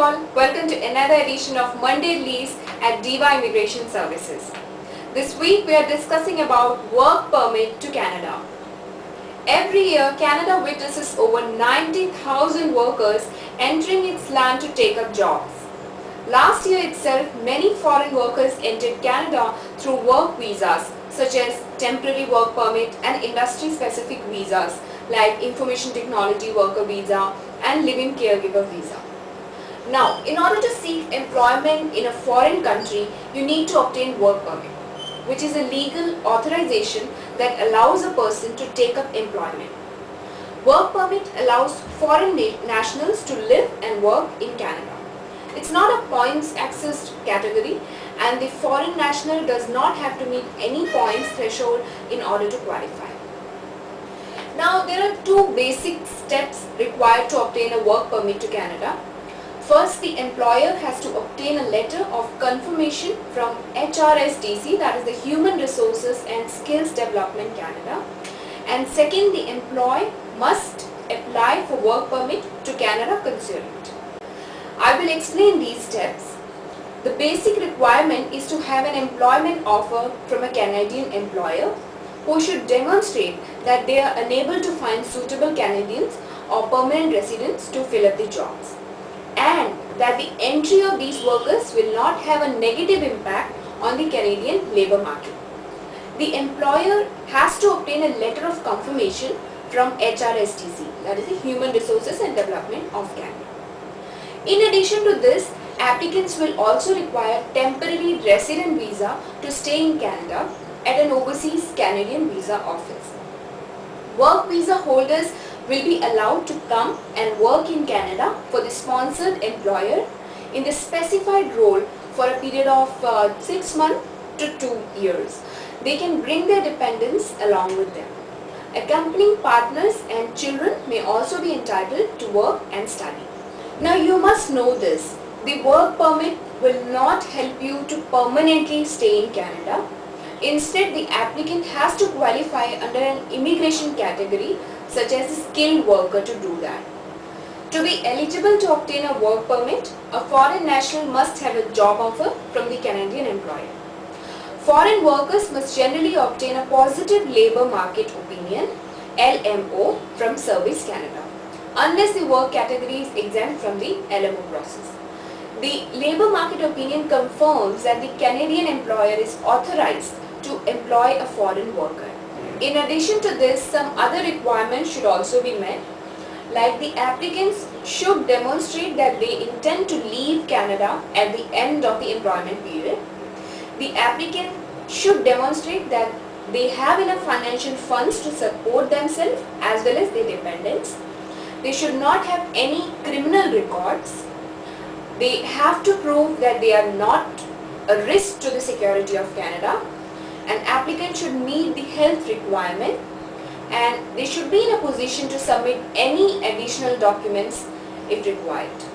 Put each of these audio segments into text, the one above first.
all, welcome to another edition of Monday Release at Diva Immigration Services. This week we are discussing about work permit to Canada. Every year Canada witnesses over 90,000 workers entering its land to take up jobs. Last year itself, many foreign workers entered Canada through work visas such as temporary work permit and industry-specific visas like information technology worker visa and live-in caregiver visa. Now, in order to seek employment in a foreign country, you need to obtain work permit, which is a legal authorization that allows a person to take up employment. Work permit allows foreign nationals to live and work in Canada. It's not a points accessed category, and the foreign national does not have to meet any points threshold in order to qualify. Now, there are two basic steps required to obtain a work permit to Canada. First, the employer has to obtain a letter of confirmation from HRSDC, that is the Human Resources and Skills Development Canada. And second, the employee must apply for work permit to Canada Consulate. I will explain these steps. The basic requirement is to have an employment offer from a Canadian employer who should demonstrate that they are unable to find suitable Canadians or permanent residents to fill up the jobs, and that the entry of these workers will not have a negative impact on the Canadian labour market. The employer has to obtain a letter of confirmation from HRSDC, that is the Human Resources and Development of Canada. In addition to this, applicants will also require temporary resident visa to stay in Canada at an overseas Canadian visa office. Work visa holders will be allowed to come and work in Canada for the sponsored employer in the specified role for a period of 6 months to 2 years. They can bring their dependents along with them. Accompanying partners and children may also be entitled to work and study. Now, you must know this. The work permit will not help you to permanently stay in Canada. Instead, the applicant has to qualify under an immigration category such as a skilled worker to do that. To be eligible to obtain a work permit, a foreign national must have a job offer from the Canadian employer. Foreign workers must generally obtain a positive labour market opinion (LMO) from Service Canada, unless the work category is exempt from the LMO process. The labour market opinion confirms that the Canadian employer is authorized to employ a foreign worker. In addition to this, some other requirements should also be met, like the applicants should demonstrate that they intend to leave Canada at the end of the employment period. The applicant should demonstrate that they have enough financial funds to support themselves as well as their dependents. They should not have any criminal records. They have to prove that they are not a risk to the security of Canada. An applicant should meet the health requirement, and they should be in a position to submit any additional documents if required.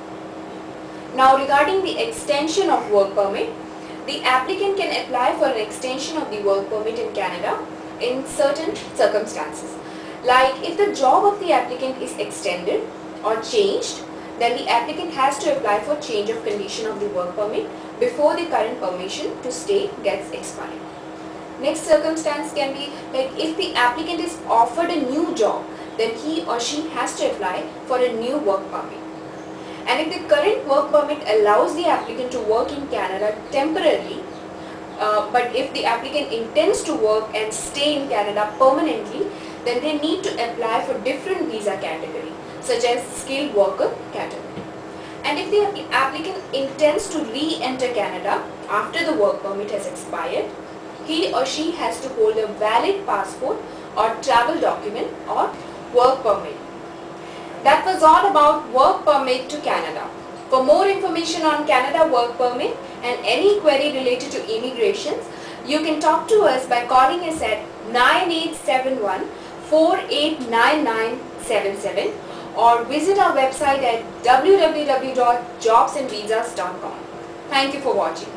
Now, regarding the extension of work permit, the applicant can apply for an extension of the work permit in Canada in certain circumstances. Like if the job of the applicant is extended or changed, then the applicant has to apply for change of condition of the work permit before the current permission to stay gets expired. Next circumstance can be like if the applicant is offered a new job, then he or she has to apply for a new work permit. And if the current work permit allows the applicant to work in Canada temporarily, but if the applicant intends to work and stay in Canada permanently, then they need to apply for different visa category, such as skilled worker category. And if the applicant intends to re-enter Canada after the work permit has expired, he or she has to hold a valid passport or travel document or work permit. That was all about work permit to Canada. For more information on Canada work permit and any query related to immigration, you can talk to us by calling us at 9871 489977 or visit our website at www.jobsandvisas.com. Thank you for watching.